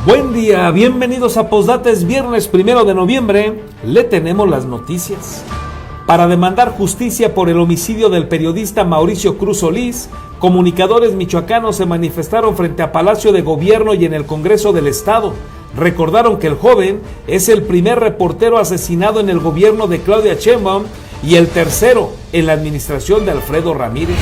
Buen día, bienvenidos a Postdata. Es viernes 1 de noviembre. Le tenemos las noticias. Para demandar justicia por el homicidio del periodista Mauricio Cruz Solís, comunicadores michoacanos se manifestaron frente a Palacio de Gobierno y en el Congreso del Estado. Recordaron que el joven es el primer reportero asesinado en el gobierno de Claudia Sheinbaum y el tercero en la administración de Alfredo Ramírez.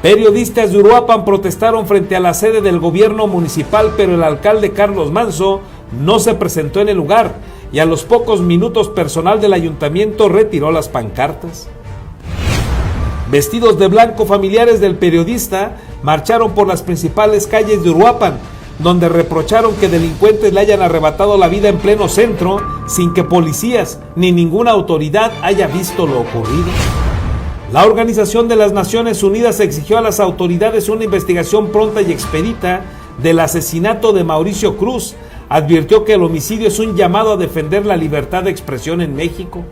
Periodistas de Uruapan protestaron frente a la sede del gobierno municipal, pero el alcalde Carlos Manzo no se presentó en el lugar y a los pocos minutos personal del ayuntamiento retiró las pancartas. Vestidos de blanco, familiares del periodista marcharon por las principales calles de Uruapan, donde reprocharon que delincuentes le hayan arrebatado la vida en pleno centro sin que policías ni ninguna autoridad haya visto lo ocurrido. La Organización de las Naciones Unidas exigió a las autoridades una investigación pronta y expedita del asesinato de Mauricio Cruz. Advirtió que el homicidio es un llamado a defender la libertad de expresión en México.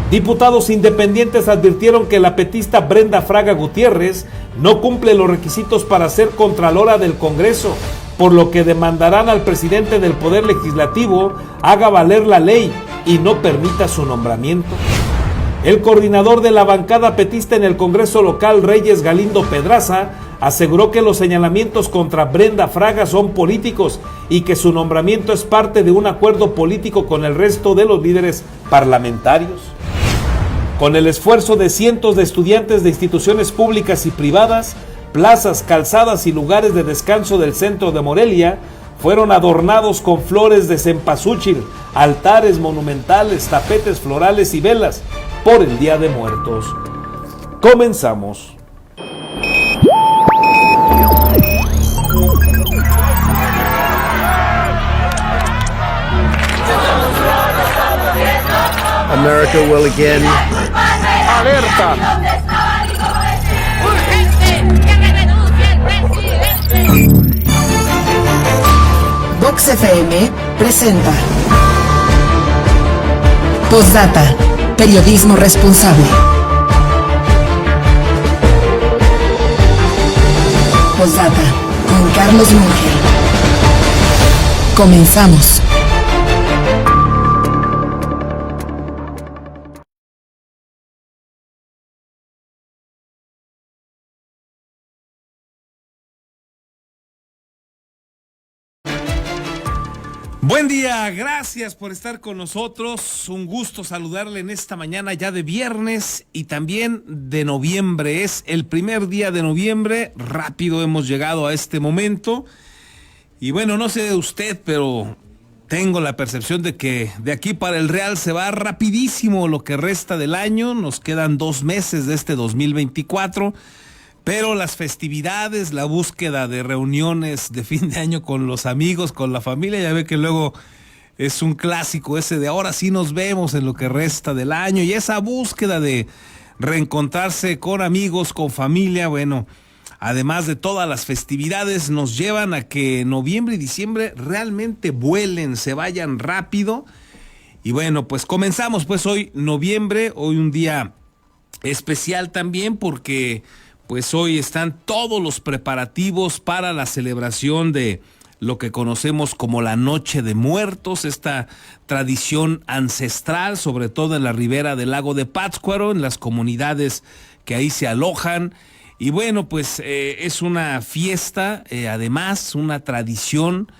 Diputados independientes advirtieron que la petista Brenda Fraga Gutiérrez no cumple los requisitos para ser Contralora del Congreso, por lo que demandarán al presidente del Poder Legislativo haga valer la ley y no permita su nombramiento. El coordinador de la bancada petista en el Congreso local, Reyes Galindo Pedraza, aseguró que los señalamientos contra Brenda Fraga son políticos y que su nombramiento es parte de un acuerdo político con el resto de los líderes parlamentarios. Con el esfuerzo de cientos de estudiantes de instituciones públicas y privadas, plazas, calzadas y lugares de descanso del centro de Morelia fueron adornados con flores de cempasúchil, altares monumentales, tapetes florales y velas por el Día de Muertos. Comenzamos. America will again. Alerta. Vox FM presenta Postdata, periodismo responsable. Postdata con Carlos Monge. Comenzamos. Buen día, gracias por estar con nosotros. Un gusto saludarle en esta mañana ya de viernes y también de noviembre. Es el primer día de noviembre, rápido hemos llegado a este momento. Y bueno, no sé de usted, pero tengo la percepción de que de aquí para el Real se va rapidísimo lo que resta del año. Nos quedan 2 meses de este 2024. Pero las festividades, la búsqueda de reuniones de fin de año con los amigos, con la familia, ya ve que luego es un clásico ese de ahora sí nos vemos en lo que resta del año, y esa búsqueda de reencontrarse con amigos, con familia, bueno, además de todas las festividades, nos llevan a que noviembre y diciembre realmente vuelen, se vayan rápido. Y bueno, pues comenzamos pues hoy noviembre, hoy un día especial también porque pues hoy están todos los preparativos para la celebración de lo que conocemos como la Noche de Muertos, esta tradición ancestral, sobre todo en la ribera del lago de Pátzcuaro, en las comunidades que ahí se alojan. Y bueno, pues es una fiesta, además una tradición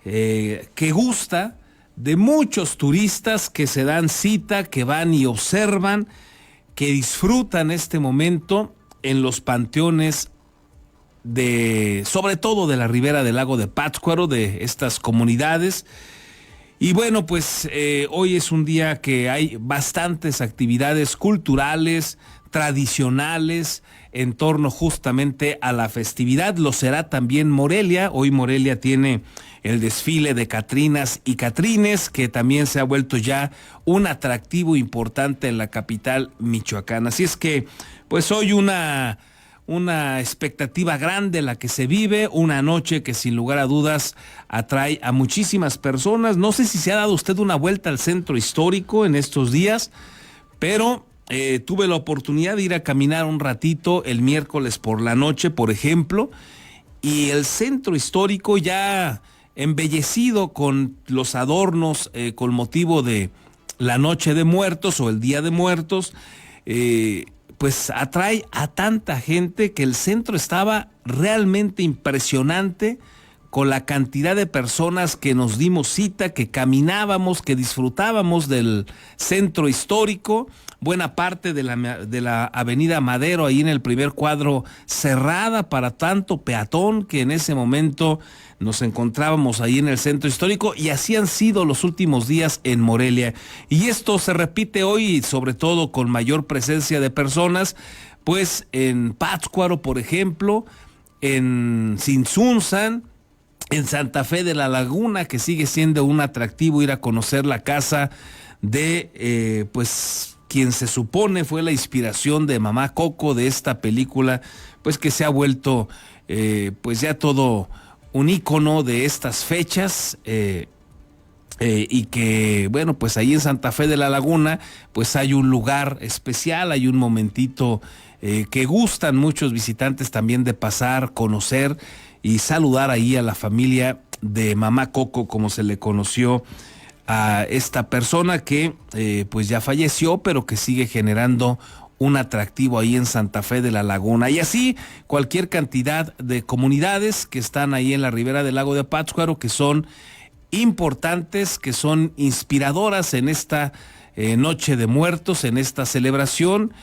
que gusta de muchos turistas que se dan cita, que van y observan, que disfrutan este momento en los panteones sobre todo de la ribera del lago de Pátzcuaro, de estas comunidades. Y bueno, pues hoy es un día que hay bastantes actividades culturales, tradicionales, en torno justamente a la festividad. Lo será también Morelia. Hoy Morelia tiene el desfile de Catrinas y Catrines, que también se ha vuelto ya un atractivo importante en la capital michoacana. Así es que pues hoy una expectativa grande la que se vive, una noche que sin lugar a dudas atrae a muchísimas personas. No sé si se ha dado usted una vuelta al centro histórico en estos días, pero tuve la oportunidad de ir a caminar un ratito el miércoles por la noche, por ejemplo, y el centro histórico ya embellecido con los adornos con motivo de la Noche de Muertos o el Día de Muertos, pues atrae a tanta gente que el centro estaba realmente impresionante con la cantidad de personas que nos dimos cita, que caminábamos, que disfrutábamos del centro histórico, buena parte de la avenida Madero, ahí en el primer cuadro, cerrada para tanto peatón que en ese momento nos encontrábamos ahí en el centro histórico, y así han sido los últimos días en Morelia. Y esto se repite hoy, sobre todo con mayor presencia de personas, pues en Pátzcuaro, por ejemplo, en Tzintzuntzan, en Santa Fe de la Laguna, que sigue siendo un atractivo ir a conocer la casa de, pues, quien se supone fue la inspiración de Mamá Coco, de esta película, pues que se ha vuelto, pues ya todo un ícono de estas fechas, y que, bueno, pues ahí en Santa Fe de la Laguna, pues hay un lugar especial, hay un momentito que gustan muchos visitantes también de pasar, conocer y saludar ahí a la familia de Mamá Coco, como se le conoció a esta persona que pues ya falleció, pero que sigue generando un atractivo ahí en Santa Fe de la Laguna. Y así cualquier cantidad de comunidades que están ahí en la ribera del lago de Pátzcuaro, que son importantes, que son inspiradoras en esta Noche de Muertos, en esta celebración.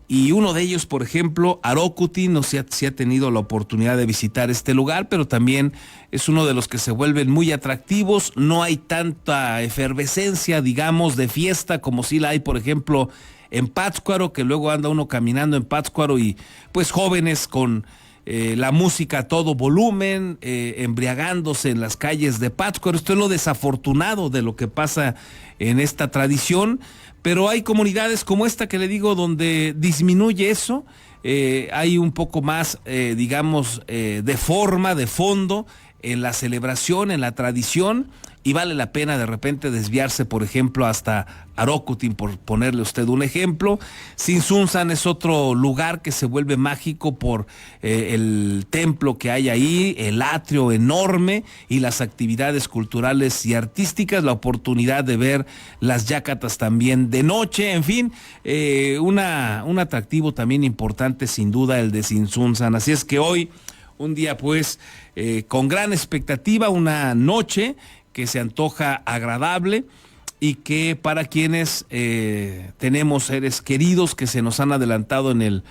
Y uno de ellos, por ejemplo, Arocuti, no sé si ha tenido la oportunidad de visitar este lugar, pero también es uno de los que se vuelven muy atractivos. No hay tanta efervescencia, digamos, de fiesta como si la hay, por ejemplo, en Pátzcuaro, que luego anda uno caminando en Pátzcuaro y pues jóvenes con la música a todo volumen, embriagándose en las calles de Pátzcuaro. Esto es lo desafortunado de lo que pasa en esta tradición. Pero hay comunidades como esta que le digo donde disminuye eso, hay un poco más, digamos, de forma, de fondo en la celebración, en la tradición, y vale la pena de repente desviarse, por ejemplo, hasta Arocutin, por ponerle a usted un ejemplo. Tzintzuntzan es otro lugar que se vuelve mágico por el templo que hay ahí, el atrio enorme y las actividades culturales y artísticas, la oportunidad de ver las yácatas también de noche, en fin, un atractivo también importante sin duda el de Tzintzuntzan. Así es que hoy, un día pues con gran expectativa, una noche que se antoja agradable y que para quienes tenemos seres queridos que se nos han adelantado en el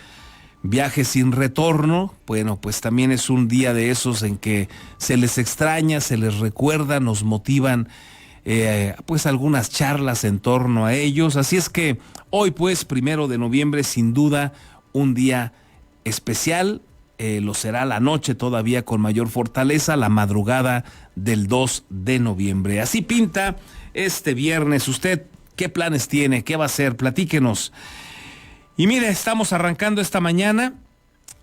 viaje sin retorno, bueno, pues también es un día de esos en que se les extraña, se les recuerda, nos motivan pues algunas charlas en torno a ellos. Así es que hoy pues 1 de noviembre sin duda un día especial. Lo será la noche todavía con mayor fortaleza, la madrugada del 2 de noviembre. Así pinta este viernes. ¿Usted qué planes tiene? ¿Qué va a hacer? Platíquenos. Y mire, estamos arrancando esta mañana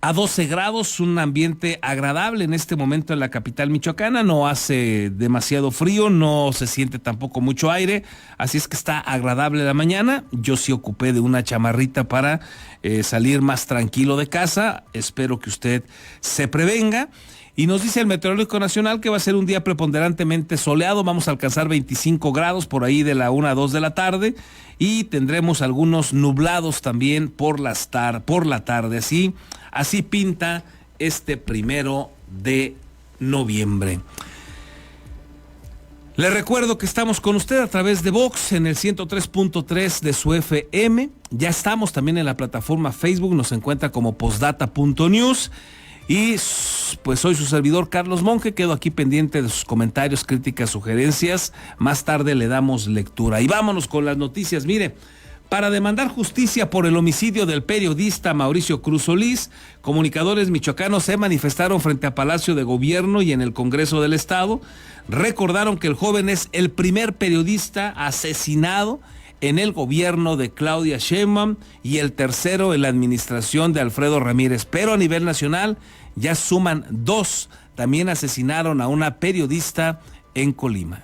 a 12 grados, un ambiente agradable en este momento en la capital michoacana. No hace demasiado frío, no se siente tampoco mucho aire, así es que está agradable la mañana. Yo sí ocupé de una chamarrita para salir más tranquilo de casa. Espero que usted se prevenga. Y nos dice el Meteorológico Nacional que va a ser un día preponderantemente soleado. Vamos a alcanzar 25 grados por ahí de la 1 a 2 de la tarde. Y tendremos algunos nublados también por la tarde. Así pinta este 1 de noviembre. Le recuerdo que estamos con usted a través de Vox en el 103.3 de su FM. Ya estamos también en la plataforma Facebook, nos encuentra como postdata.news. Y pues soy su servidor Carlos Monge, quedo aquí pendiente de sus comentarios, críticas, sugerencias. Más tarde le damos lectura. Y vámonos con las noticias. Mire, para demandar justicia por el homicidio del periodista Mauricio Cruz Solís, comunicadores michoacanos se manifestaron frente a Palacio de Gobierno y en el Congreso del Estado. Recordaron que el joven es el primer periodista asesinado en el gobierno de Claudia Sheinbaum y el tercero en la administración de Alfredo Ramírez. Pero a nivel nacional ya suman 2. También asesinaron a una periodista en Colima.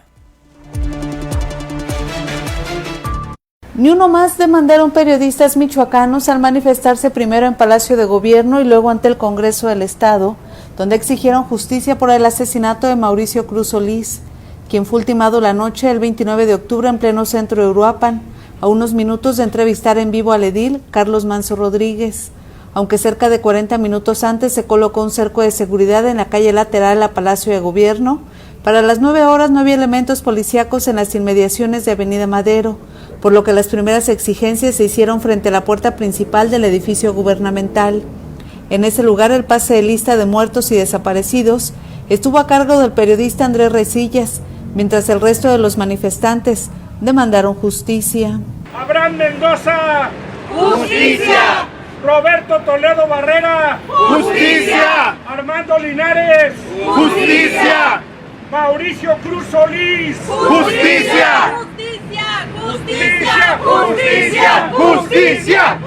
Ni uno más demandaron periodistas michoacanos al manifestarse primero en Palacio de Gobierno y luego ante el Congreso del Estado, donde exigieron justicia por el asesinato de Mauricio Cruz Solís, quien fue ultimado la noche del 29 de octubre en pleno centro de Uruapan, a unos minutos de entrevistar en vivo al edil Carlos Manso Rodríguez, aunque cerca de 40 minutos antes se colocó un cerco de seguridad en la calle lateral a Palacio de Gobierno. Para las 9 horas no había elementos policíacos en las inmediaciones de Avenida Madero, por lo que las primeras exigencias se hicieron frente a la puerta principal del edificio gubernamental. En ese lugar el pase de lista de muertos y desaparecidos estuvo a cargo del periodista Andrés Resillas, mientras el resto de los manifestantes demandaron justicia. Abraham Mendoza, ¡justicia! Roberto Toledo Barrera, ¡justicia! Armando Linares, ¡justicia! Mauricio Cruz Solís, ¡justicia! ¡justicia! ¡justicia! ¡justicia! ¡justicia!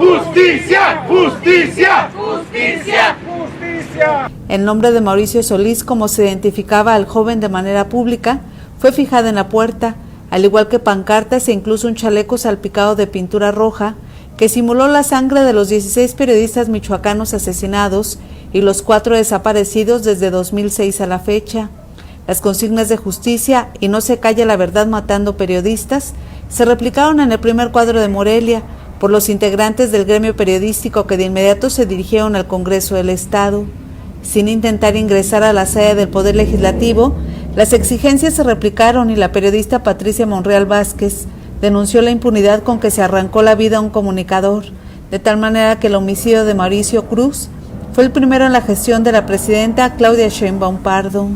¡justicia! ¡justicia! ¡Justicia! El nombre de Mauricio Solís, como se identificaba al joven de manera pública, fue fijada en la puerta, al igual que pancartas e incluso un chaleco salpicado de pintura roja que simuló la sangre de los 16 periodistas michoacanos asesinados y los 4 desaparecidos desde 2006 a la fecha. Las consignas de justicia y no se calla la verdad matando periodistas se replicaron en el primer cuadro de Morelia por los integrantes del gremio periodístico que de inmediato se dirigieron al Congreso del Estado. Sin intentar ingresar a la sede del Poder Legislativo, las exigencias se replicaron y la periodista Patricia Monreal Vázquez denunció la impunidad con que se arrancó la vida a un comunicador, de tal manera que el homicidio de Mauricio Cruz fue el primero en la gestión de la presidenta Claudia Sheinbaum Pardo.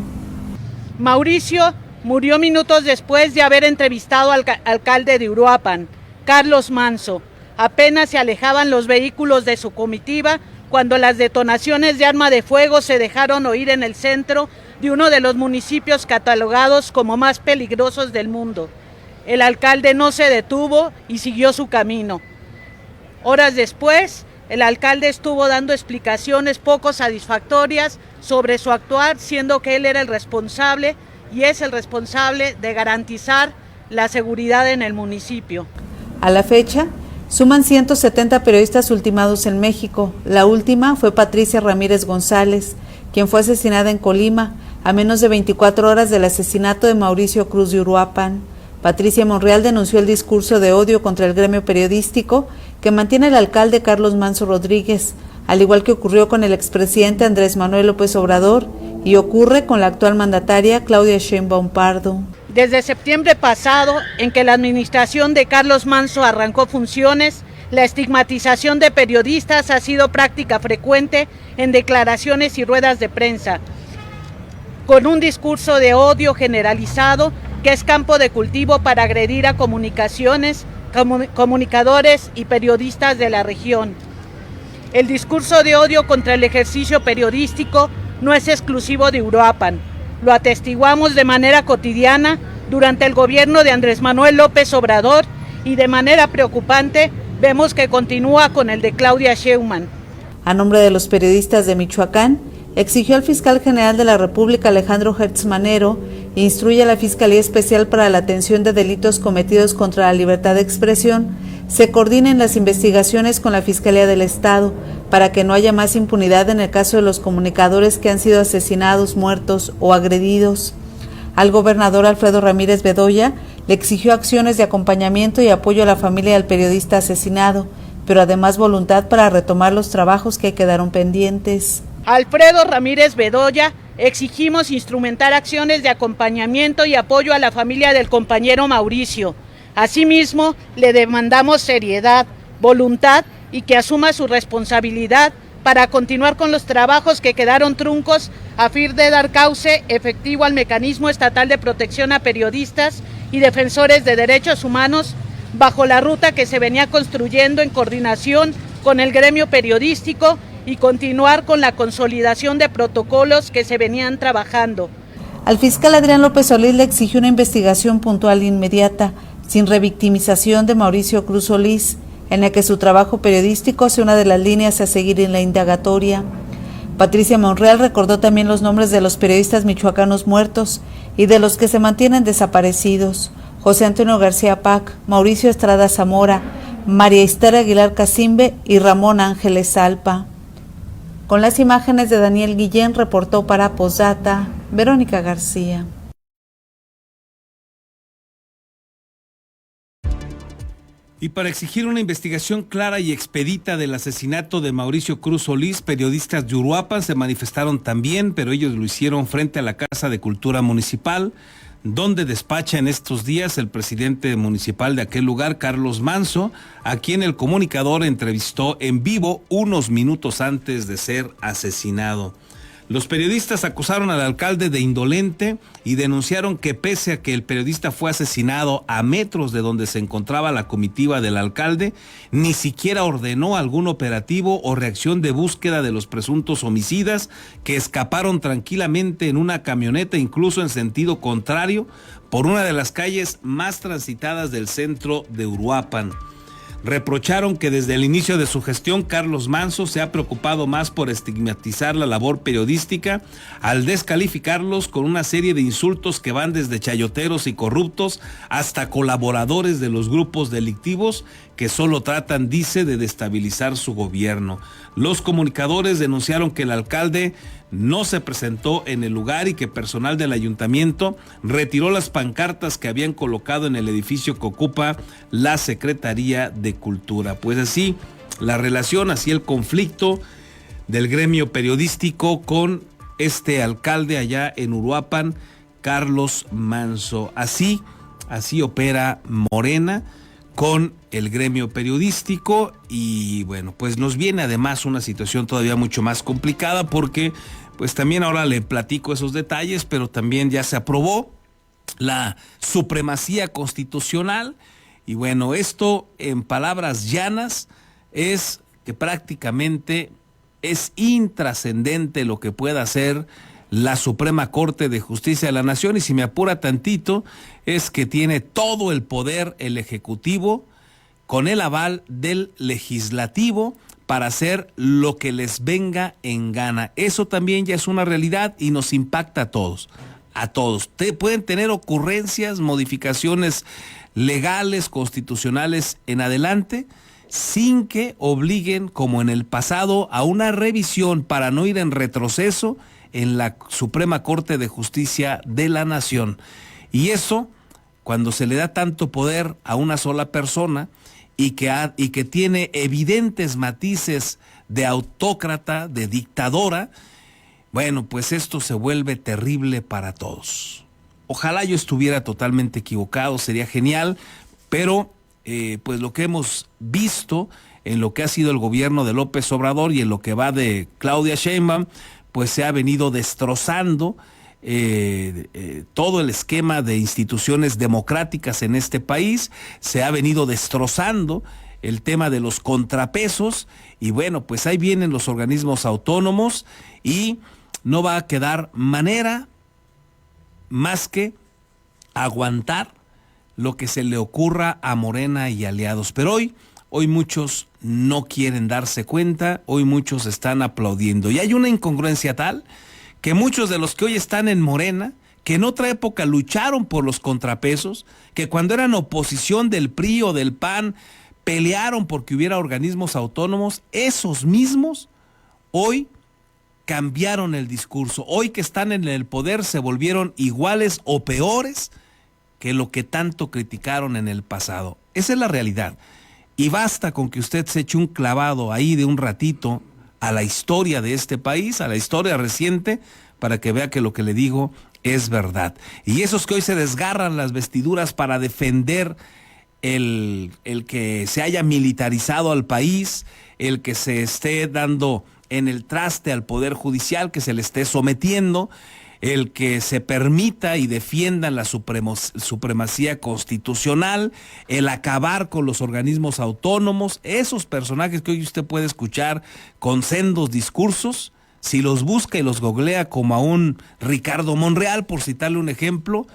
Mauricio murió minutos después de haber entrevistado al alcalde de Uruapan, Carlos Manso. Apenas se alejaban los vehículos de su comitiva cuando las detonaciones de arma de fuego se dejaron oír en el centro de uno de los municipios catalogados como más peligrosos del mundo. El alcalde no se detuvo y siguió su camino. Horas después, el alcalde estuvo dando explicaciones poco satisfactorias sobre su actuar, siendo que él era el responsable y es el responsable de garantizar la seguridad en el municipio. A la fecha, suman 170 periodistas ultimados en México. La última fue Patricia Ramírez González, quien fue asesinada en Colima a menos de 24 horas del asesinato de Mauricio Cruz de Uruapan. Patricia Monreal denunció el discurso de odio contra el gremio periodístico que mantiene el alcalde Carlos Manso Rodríguez, al igual que ocurrió con el expresidente Andrés Manuel López Obrador y ocurre con la actual mandataria Claudia Sheinbaum Pardo. Desde septiembre pasado, en que la administración de Carlos Manso arrancó funciones, la estigmatización de periodistas ha sido práctica frecuente en declaraciones y ruedas de prensa, con un discurso de odio generalizado que es campo de cultivo para agredir a comunicaciones, comunicadores y periodistas de la región. El discurso de odio contra el ejercicio periodístico no es exclusivo de Uruapan. Lo atestiguamos de manera cotidiana durante el gobierno de Andrés Manuel López Obrador y de manera preocupante vemos que continúa con el de Claudia Sheinbaum. A nombre de los periodistas de Michoacán, exigió al fiscal general de la República, Alejandro Hertz Manero, instruye a la Fiscalía Especial para la Atención de Delitos Cometidos contra la Libertad de Expresión, se coordinen las investigaciones con la Fiscalía del Estado para que no haya más impunidad en el caso de los comunicadores que han sido asesinados, muertos o agredidos. Al gobernador Alfredo Ramírez Bedoya le exigió acciones de acompañamiento y apoyo a la familia del periodista asesinado, pero además voluntad para retomar los trabajos que quedaron pendientes. Alfredo Ramírez Bedoya, exigimos instrumentar acciones de acompañamiento y apoyo a la familia del compañero Mauricio. Asimismo, le demandamos seriedad, voluntad y que asuma su responsabilidad para continuar con los trabajos que quedaron truncos a fin de dar cauce efectivo al mecanismo estatal de protección a periodistas y defensores de derechos humanos bajo la ruta que se venía construyendo en coordinación con el gremio periodístico y continuar con la consolidación de protocolos que se venían trabajando. Al fiscal Adrián López Solís le exigió una investigación puntual e inmediata, sin revictimización de Mauricio Cruz Solís, en la que su trabajo periodístico sea una de las líneas a seguir en la indagatoria. Patricia Monreal recordó también los nombres de los periodistas michoacanos muertos y de los que se mantienen desaparecidos: José Antonio García Pac, Mauricio Estrada Zamora, María Esther Aguilar Casimbe y Ramón Ángeles Salpa. Con las imágenes de Daniel Guillén, reportó para Posdata Verónica García. Y para exigir una investigación clara y expedita del asesinato de Mauricio Cruz Solís, periodistas de Uruapan se manifestaron también, pero ellos lo hicieron frente a la Casa de Cultura Municipal, donde despacha en estos días el presidente municipal de aquel lugar, Carlos Manso, a quien el comunicador entrevistó en vivo unos minutos antes de ser asesinado. Los periodistas acusaron al alcalde de indolente y denunciaron que pese a que el periodista fue asesinado a metros de donde se encontraba la comitiva del alcalde, ni siquiera ordenó algún operativo o reacción de búsqueda de los presuntos homicidas que escaparon tranquilamente en una camioneta, incluso en sentido contrario, por una de las calles más transitadas del centro de Uruapan. Reprocharon que desde el inicio de su gestión Carlos Manso se ha preocupado más por estigmatizar la labor periodística al descalificarlos con una serie de insultos que van desde chayoteros y corruptos hasta colaboradores de los grupos delictivos que solo tratan, dice, de destabilizar su gobierno. Los comunicadores denunciaron que el alcalde no se presentó en el lugar y que personal del ayuntamiento retiró las pancartas que habían colocado en el edificio que ocupa la Secretaría de Cultura. Pues así, la relación, así el conflicto del gremio periodístico con este alcalde allá en Uruapan, Carlos Manso. Así opera Morena con el gremio periodístico y bueno, pues nos viene además una situación todavía mucho más complicada porque pues también ahora le platico esos detalles, pero también ya se aprobó la supremacía constitucional y bueno, esto en palabras llanas es que prácticamente es intrascendente lo que pueda hacer la Suprema Corte de Justicia de la Nación y si me apura tantito es que tiene todo el poder el Ejecutivo con el aval del Legislativo para hacer lo que les venga en gana. Eso también ya es una realidad y nos impacta a todos. A todos. Pueden tener ocurrencias, modificaciones legales, constitucionales en adelante, sin que obliguen, como en el pasado, a una revisión para no ir en retroceso en la Suprema Corte de Justicia de la Nación. Y eso, cuando se le da tanto poder a una sola persona y que tiene evidentes matices de autócrata, de dictadora, bueno, pues esto se vuelve terrible para todos. Ojalá yo estuviera totalmente equivocado, sería genial, pero pues lo que hemos visto en lo que ha sido el gobierno de López Obrador y en lo que va de Claudia Sheinbaum, pues se ha venido destrozando todo el esquema de instituciones democráticas en este país, se ha venido destrozando el tema de los contrapesos y bueno, pues ahí vienen los organismos autónomos y no va a quedar manera más que aguantar lo que se le ocurra a Morena y aliados. Pero hoy muchos no quieren darse cuenta, hoy muchos están aplaudiendo. Y hay una incongruencia tal que muchos de los que hoy están en Morena, que en otra época lucharon por los contrapesos, que cuando eran oposición del PRI o del PAN, pelearon porque hubiera organismos autónomos, esos mismos hoy cambiaron el discurso. Hoy que están en el poder se volvieron iguales o peores que lo que tanto criticaron en el pasado. Esa es la realidad. Y basta con que usted se eche un clavado ahí de un ratito a la historia de este país, a la historia reciente, para que vea que lo que le digo es verdad. Y esos que hoy se desgarran las vestiduras para defender el que se haya militarizado al país, el que se esté dando en el traste al Poder Judicial, que se le esté sometiendo, el que se permita y defiendan la supremacía constitucional, el acabar con los organismos autónomos, esos personajes que hoy usted puede escuchar con sendos discursos, si los busca y los googlea como a un Ricardo Monreal, por citarle un ejemplo,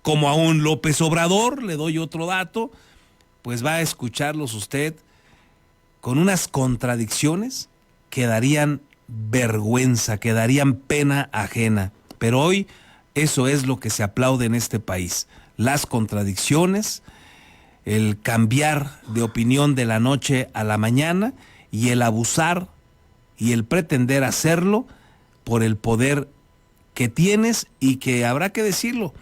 como a un López Obrador, le doy otro dato, pues va a escucharlos usted con unas contradicciones que darían vergüenza, que darían pena ajena. Pero hoy eso es lo que se aplaude en este país. Las contradicciones, el cambiar de opinión de la noche a la mañana y el abusar y el pretender hacerlo por el poder que tienes y que habrá que decirlo.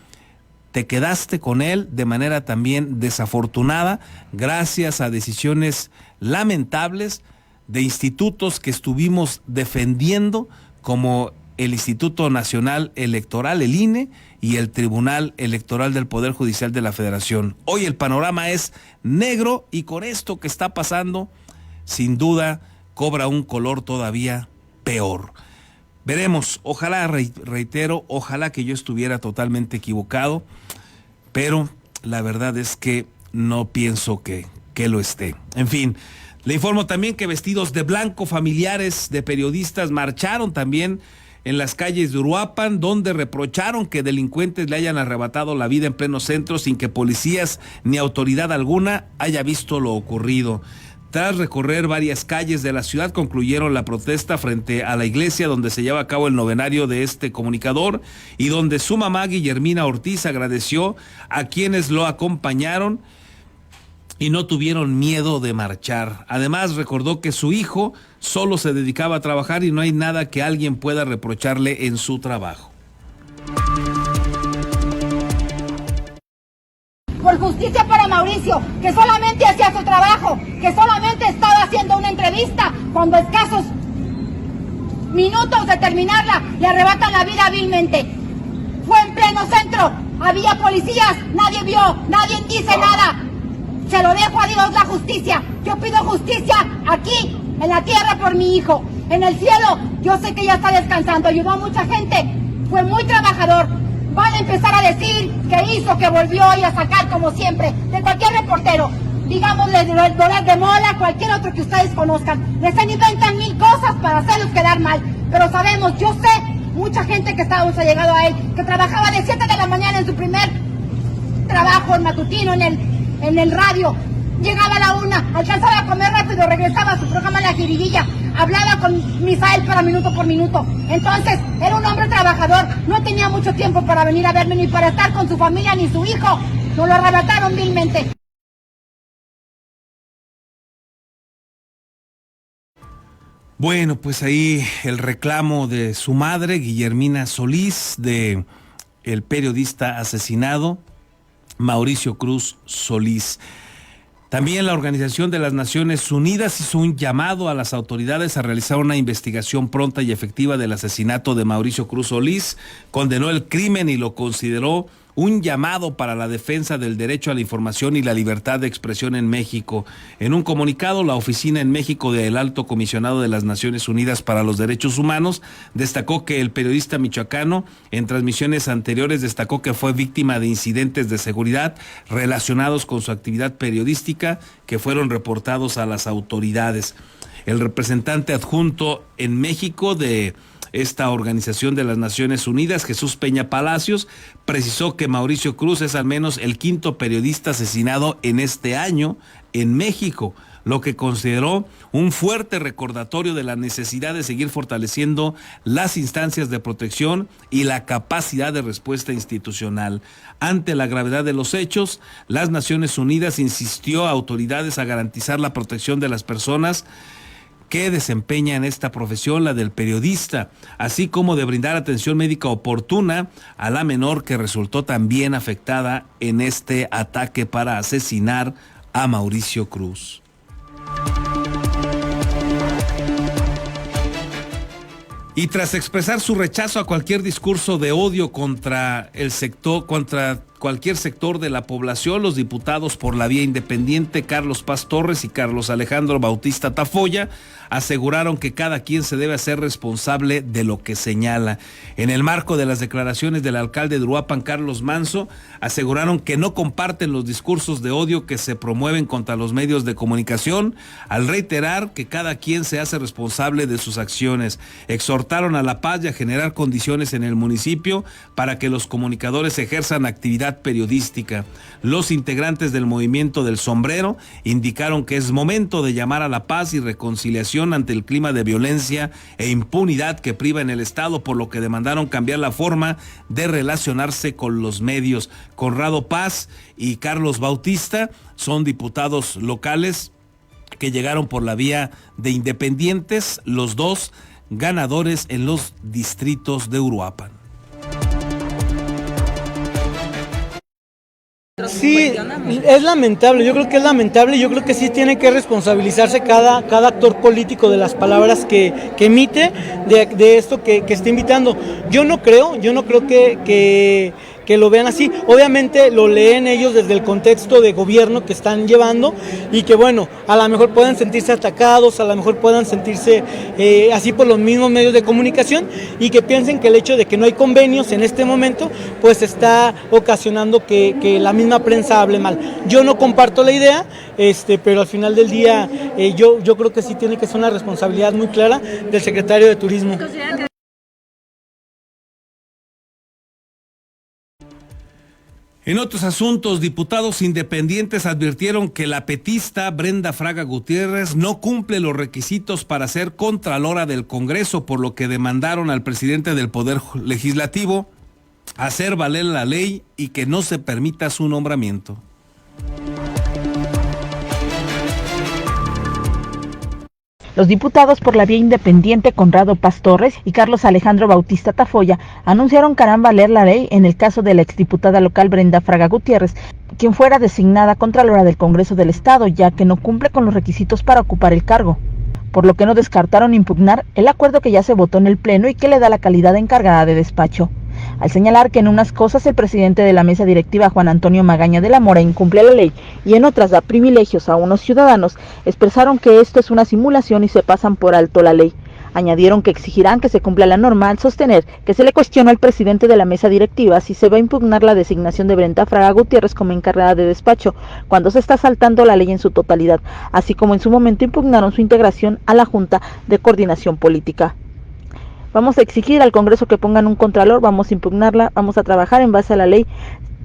Te quedaste con él de manera también desafortunada, gracias a decisiones lamentables de institutos que estuvimos defendiendo, como el Instituto Nacional Electoral, el INE, y el Tribunal Electoral del Poder Judicial de la Federación. Hoy el panorama es negro y con esto que está pasando, sin duda, cobra un color todavía peor. Veremos, ojalá, reitero, ojalá que yo estuviera totalmente equivocado, pero la verdad es que no pienso que lo esté. En fin, le informo también que vestidos de blanco familiares de periodistas marcharon también en las calles de Uruapan, donde reprocharon que delincuentes le hayan arrebatado la vida en pleno centro sin que policías ni autoridad alguna haya visto lo ocurrido. Tras recorrer varias calles de la ciudad, concluyeron la protesta frente a la iglesia donde se lleva a cabo el novenario de este comunicador y donde su mamá, Guillermina Ortiz, agradeció a quienes lo acompañaron y no tuvieron miedo de marchar. Además, recordó que su hijo solo se dedicaba a trabajar y no hay nada que alguien pueda reprocharle en su trabajo. Por justicia para Mauricio, que solamente hacía su trabajo, que solamente estaba haciendo una entrevista, cuando a escasos minutos de terminarla le arrebatan la vida vilmente. Fue en pleno centro, había policías, nadie vio, nadie dice nada. Se lo dejo a Dios la justicia. Yo pido justicia aquí, en la tierra, por mi hijo. En el cielo, yo sé que ya está descansando, ayudó a mucha gente, fue muy trabajador. Van a empezar a decir que hizo, que volvió y a sacar como siempre, de cualquier reportero. Digámosle de Mola, cualquier otro que ustedes conozcan. Les inventan mil cosas para hacerlos quedar mal. Pero sabemos, yo sé, mucha gente que estábamos allegado a él, que trabajaba de 7 de la mañana en su primer trabajo, en matutino, en el radio. Llegaba a la 1, alcanzaba a comer rápido, regresaba a su programa La Jiribilla, hablaba con Misael para minuto por minuto. Entonces, era un hombre trabajador, no tenía mucho tiempo para venir a verme, ni para estar con su familia, ni su hijo. Nos lo arrebataron vilmente. Bueno, pues ahí el reclamo de su madre, Guillermina Solís, de el periodista asesinado, Mauricio Cruz Solís. También la Organización de las Naciones Unidas hizo un llamado a las autoridades a realizar una investigación pronta y efectiva del asesinato de Mauricio Cruz Solís, condenó el crimen y lo consideró un llamado para la defensa del derecho a la información y la libertad de expresión en México. En un comunicado, la Oficina en México del Alto Comisionado de las Naciones Unidas para los Derechos Humanos destacó que el periodista michoacano, en transmisiones anteriores, destacó que fue víctima de incidentes de seguridad relacionados con su actividad periodística que fueron reportados a las autoridades. El representante adjunto en México de esta Organización de las Naciones Unidas, Jesús Peña Palacios, precisó que Mauricio Cruz es al menos el 5º periodista asesinado en este año en México, lo que consideró un fuerte recordatorio de la necesidad de seguir fortaleciendo las instancias de protección y la capacidad de respuesta institucional. Ante la gravedad de los hechos, las Naciones Unidas insistió a autoridades a garantizar la protección de las personas que desempeñan esta profesión, la del periodista, así como de brindar atención médica oportuna a la menor que resultó también afectada en este ataque para asesinar a Mauricio Cruz. Y tras expresar su rechazo a cualquier discurso de odio contra cualquier sector de la población, los diputados por la vía independiente Carlos Paz Torres y Carlos Alejandro Bautista Tafoya aseguraron que cada quien se debe hacer responsable de lo que señala. En el marco de las declaraciones del alcalde de Uruapan, Carlos Manso, aseguraron que no comparten los discursos de odio que se promueven contra los medios de comunicación, al reiterar que cada quien se hace responsable de sus acciones. Exhortaron a la paz y a generar condiciones en el municipio para que los comunicadores ejerzan actividad periodística. Los integrantes del movimiento del sombrero indicaron que es momento de llamar a la paz y reconciliación ante el clima de violencia e impunidad que priva en el estado, por lo que demandaron cambiar la forma de relacionarse con los medios. Conrado Paz y Carlos Bautista son diputados locales que llegaron por la vía de independientes, los dos ganadores en los distritos de Uruapan. Sí, es lamentable, yo creo que es lamentable, yo creo que sí tiene que responsabilizarse cada actor político de las palabras que emite, de esto que está invitando. Yo no creo que lo vean así. Obviamente lo leen ellos desde el contexto de gobierno que están llevando y que bueno, a lo mejor puedan sentirse atacados, a lo mejor puedan sentirse así por los mismos medios de comunicación y que piensen que el hecho de que no hay convenios en este momento pues está ocasionando que la misma prensa hable mal. Yo no comparto la idea, pero al final del día yo creo que sí tiene que ser una responsabilidad muy clara del secretario de Turismo. En otros asuntos, diputados independientes advirtieron que la petista Brenda Fraga Gutiérrez no cumple los requisitos para ser contralora del Congreso, por lo que demandaron al presidente del Poder Legislativo hacer valer la ley y que no se permita su nombramiento. Los diputados por la vía independiente Conrado Paz Torres y Carlos Alejandro Bautista Tafoya anunciaron que harán valer la ley en el caso de la exdiputada local Brenda Fraga Gutiérrez, quien fuera designada contralora del Congreso del Estado, ya que no cumple con los requisitos para ocupar el cargo, por lo que no descartaron impugnar el acuerdo que ya se votó en el Pleno y que le da la calidad de encargada de despacho. Al señalar que en unas cosas el presidente de la mesa directiva, Juan Antonio Magaña de la Mora, incumple la ley y en otras da privilegios a unos ciudadanos, expresaron que esto es una simulación y se pasan por alto la ley. Añadieron que exigirán que se cumpla la norma al sostener que se le cuestionó al presidente de la mesa directiva si se va a impugnar la designación de Brenda Fraga Gutiérrez como encargada de despacho, cuando se está saltando la ley en su totalidad, así como en su momento impugnaron su integración a la Junta de Coordinación Política. Vamos a exigir al Congreso que pongan un contralor, vamos a impugnarla, vamos a trabajar en base a la ley,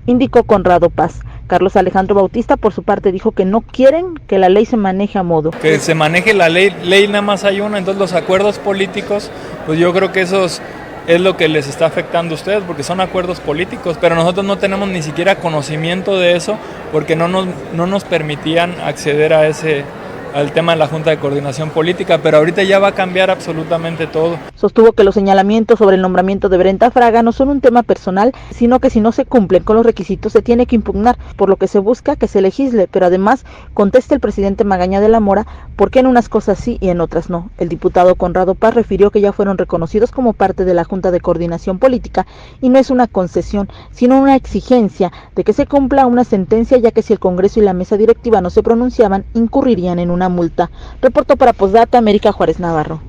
indicó Conrado Paz. Carlos Alejandro Bautista, por su parte, dijo que no quieren que la ley se maneje a modo. Que se maneje la ley nada más hay una, entonces los acuerdos políticos, pues yo creo que esos es lo que les está afectando a ustedes, porque son acuerdos políticos, pero nosotros no tenemos ni siquiera conocimiento de eso, porque no nos permitían acceder al tema de la Junta de Coordinación Política, pero ahorita ya va a cambiar absolutamente todo. Sostuvo que los señalamientos sobre el nombramiento de Brenda Fraga no son un tema personal, sino que si no se cumplen con los requisitos se tiene que impugnar, por lo que se busca que se legisle, pero además contesta el presidente Magaña de la Mora por qué en unas cosas sí y en otras no. El diputado Conrado Paz refirió que ya fueron reconocidos como parte de la Junta de Coordinación Política y no es una concesión, sino una exigencia de que se cumpla una sentencia, ya que si el Congreso y la mesa directiva no se pronunciaban, incurrirían en una multa. Reportó para Postdata, América Juárez Navarro.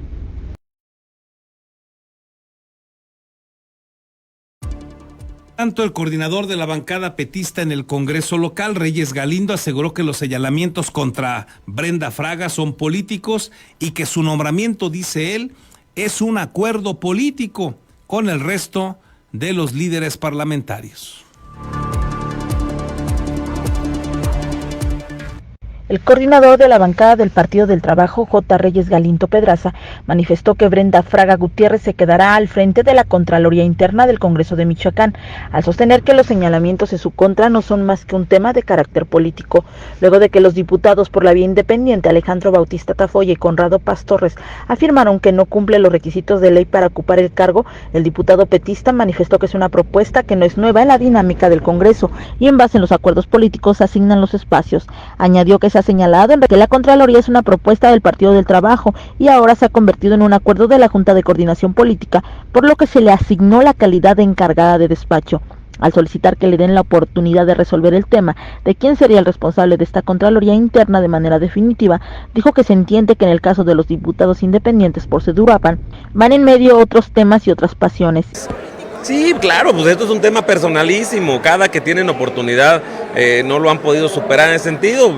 Tanto el coordinador de la bancada petista en el Congreso local, Reyes Galindo, aseguró que los señalamientos contra Brenda Fraga son políticos y que su nombramiento, dice él, es un acuerdo político con el resto de los líderes parlamentarios. El coordinador de la bancada del Partido del Trabajo, J. Reyes Galindo Pedraza, manifestó que Brenda Fraga Gutiérrez se quedará al frente de la Contraloría Interna del Congreso de Michoacán, al sostener que los señalamientos en su contra no son más que un tema de carácter político, luego de que los diputados por la vía independiente Alejandro Bautista Tafoya y Conrado Paz Torres afirmaron que no cumple los requisitos de ley para ocupar el cargo. El diputado petista manifestó que es una propuesta que no es nueva en la dinámica del Congreso y en base en los acuerdos políticos asignan los espacios. Añadió que se ha señalado en que la Contraloría es una propuesta del Partido del Trabajo y ahora se ha convertido en un acuerdo de la Junta de Coordinación Política, por lo que se le asignó la calidad de encargada de despacho. Al solicitar que le den la oportunidad de resolver el tema de quién sería el responsable de esta Contraloría Interna de manera definitiva, dijo que se entiende que en el caso de los diputados independientes por Sedurapan van en medio otros temas y otras pasiones. Sí, claro, pues esto es un tema personalísimo, cada que tienen oportunidad no lo han podido superar en ese sentido,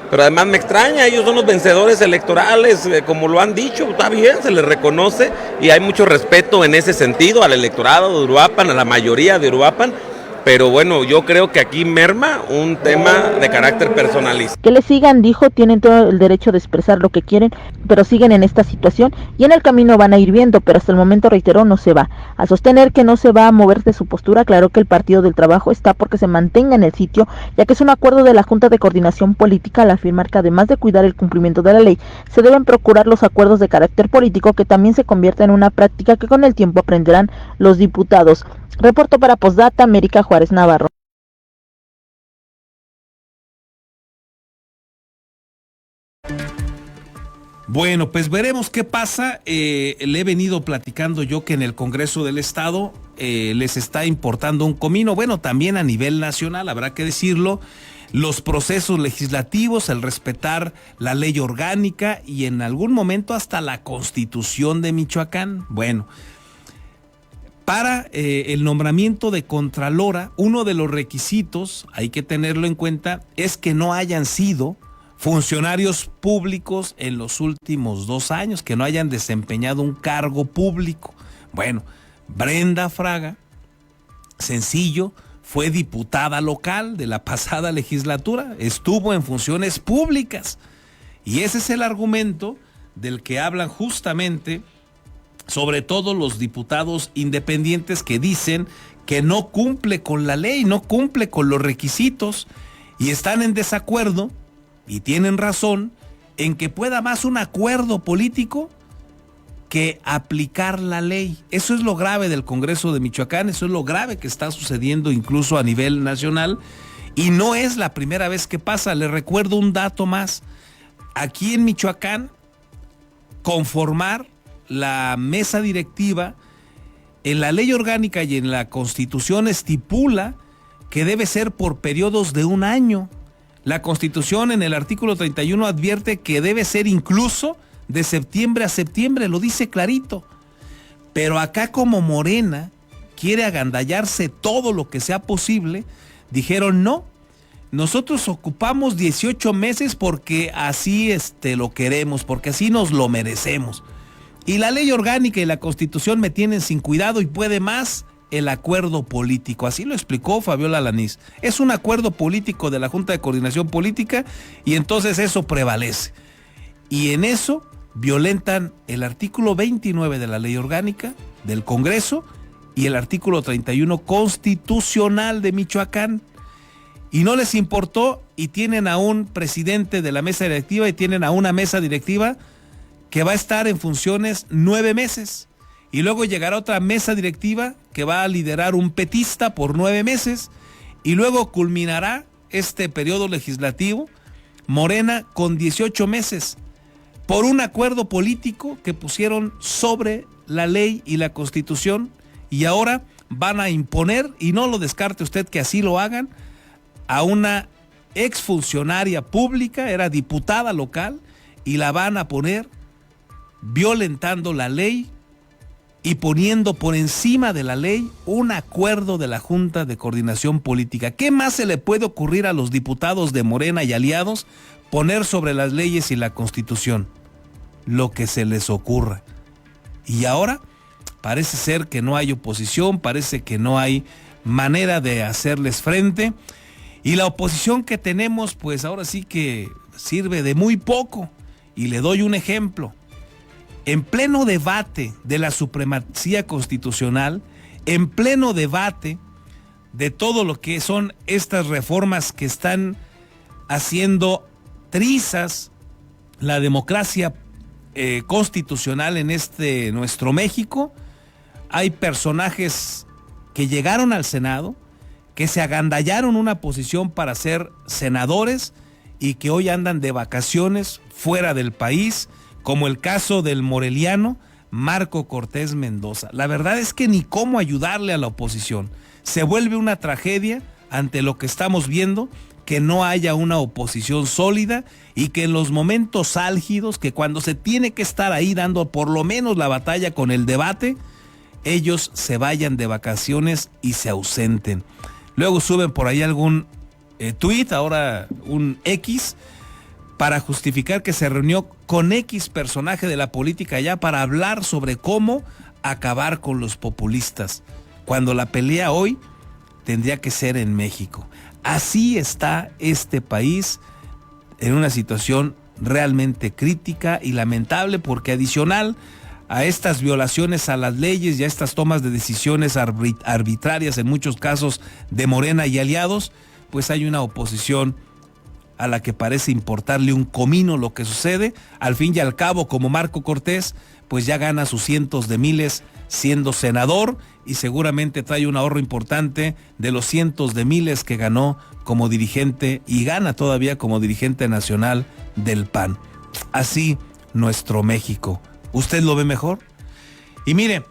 pero además me extraña, ellos son los vencedores electorales, como lo han dicho, está bien, se les reconoce y hay mucho respeto en ese sentido al electorado de Uruapan, a la mayoría de Uruapan, pero bueno, yo creo que aquí merma un tema de carácter personalista. Que le sigan, dijo, tienen todo el derecho de expresar lo que quieren, pero siguen en esta situación y en el camino van a ir viendo, pero hasta el momento, reiteró, no se va. Al sostener que no se va a mover de su postura, aclaró que el Partido del Trabajo está porque se mantenga en el sitio, ya que es un acuerdo de la Junta de Coordinación Política al afirmar que además de cuidar el cumplimiento de la ley, se deben procurar los acuerdos de carácter político, que también se convierta en una práctica que con el tiempo aprenderán los diputados. Reportó para Postdata, América Juárez Navarro. Bueno, pues veremos qué pasa. Le he venido platicando yo que en el Congreso del Estado les está importando un comino. Bueno, también a nivel nacional, habrá que decirlo, los procesos legislativos, el respetar la ley orgánica y en algún momento hasta la Constitución de Michoacán. Bueno, para el nombramiento de Contralora, uno de los requisitos, hay que tenerlo en cuenta, es que no hayan sido funcionarios públicos en los últimos 2 años, que no hayan desempeñado un cargo público. Bueno, Brenda Fraga, sencillo, fue diputada local de la pasada legislatura, estuvo en funciones públicas. Y ese es el argumento del que hablan justamente, sobre todo los diputados independientes, que dicen que no cumple con la ley, no cumple con los requisitos y están en desacuerdo, y tienen razón, en que pueda más un acuerdo político que aplicar la ley. Eso es lo grave del Congreso de Michoacán, eso es lo grave que está sucediendo incluso a nivel nacional, y no es la primera vez que pasa. Les recuerdo un dato más. Aquí en Michoacán, conformar la mesa directiva, en la ley orgánica y en la Constitución estipula que debe ser por periodos de 1 año. La Constitución en el artículo 31 advierte que debe ser incluso de septiembre a septiembre, lo dice clarito. Pero acá, como Morena quiere agandallarse todo lo que sea posible, dijeron no, nosotros ocupamos 18 meses porque así lo queremos, porque así nos lo merecemos. Y la ley orgánica y la Constitución me tienen sin cuidado y puede más el acuerdo político. Así lo explicó Fabiola Alanís. Es un acuerdo político de la Junta de Coordinación Política y entonces eso prevalece. Y en eso violentan el artículo 29 de la ley orgánica del Congreso y el artículo 31 constitucional de Michoacán. Y no les importó, y tienen a un presidente de la mesa directiva y tienen a una mesa directiva que va a estar en funciones 9 meses. Y luego llegará otra mesa directiva que va a liderar un petista por 9 meses. Y luego culminará este periodo legislativo Morena con 18 meses por un acuerdo político que pusieron sobre la ley y la Constitución. Y ahora van a imponer, y no lo descarte usted que así lo hagan, a una exfuncionaria pública, era diputada local, y la van a poner violentando la ley y poniendo por encima de la ley un acuerdo de la Junta de Coordinación Política. ¿Qué más se le puede ocurrir a los diputados de Morena y aliados? Poner sobre las leyes y la Constitución lo que se les ocurra. Y ahora parece ser que no hay oposición, parece que no hay manera de hacerles frente. Y la oposición que tenemos, pues ahora sí que sirve de muy poco. Y le doy un ejemplo. En pleno debate de la supremacía constitucional, en pleno debate de todo lo que son estas reformas que están haciendo trizas la democracia constitucional en nuestro México, hay personajes que llegaron al Senado, que se agandallaron una posición para ser senadores y que hoy andan de vacaciones fuera del país, como el caso del moreliano Marco Cortés Mendoza. La verdad es que ni cómo ayudarle a la oposición. Se vuelve una tragedia ante lo que estamos viendo, que no haya una oposición sólida y que en los momentos álgidos, que cuando se tiene que estar ahí dando por lo menos la batalla con el debate, ellos se vayan de vacaciones y se ausenten. Luego suben por ahí algún tuit, ahora un X, para justificar que se reunió con X personaje de la política ya para hablar sobre cómo acabar con los populistas. Cuando la pelea hoy tendría que ser en México. Así está este país en una situación realmente crítica y lamentable, porque adicional a estas violaciones a las leyes y a estas tomas de decisiones arbitrarias en muchos casos de Morena y aliados, pues hay una oposición a la que parece importarle un comino lo que sucede. Al fin y al cabo, como Marco Cortés, pues ya gana sus cientos de miles siendo senador y seguramente trae un ahorro importante de los cientos de miles que ganó como dirigente y gana todavía como dirigente nacional del PAN. Así nuestro México. ¿Usted lo ve mejor? Y mire,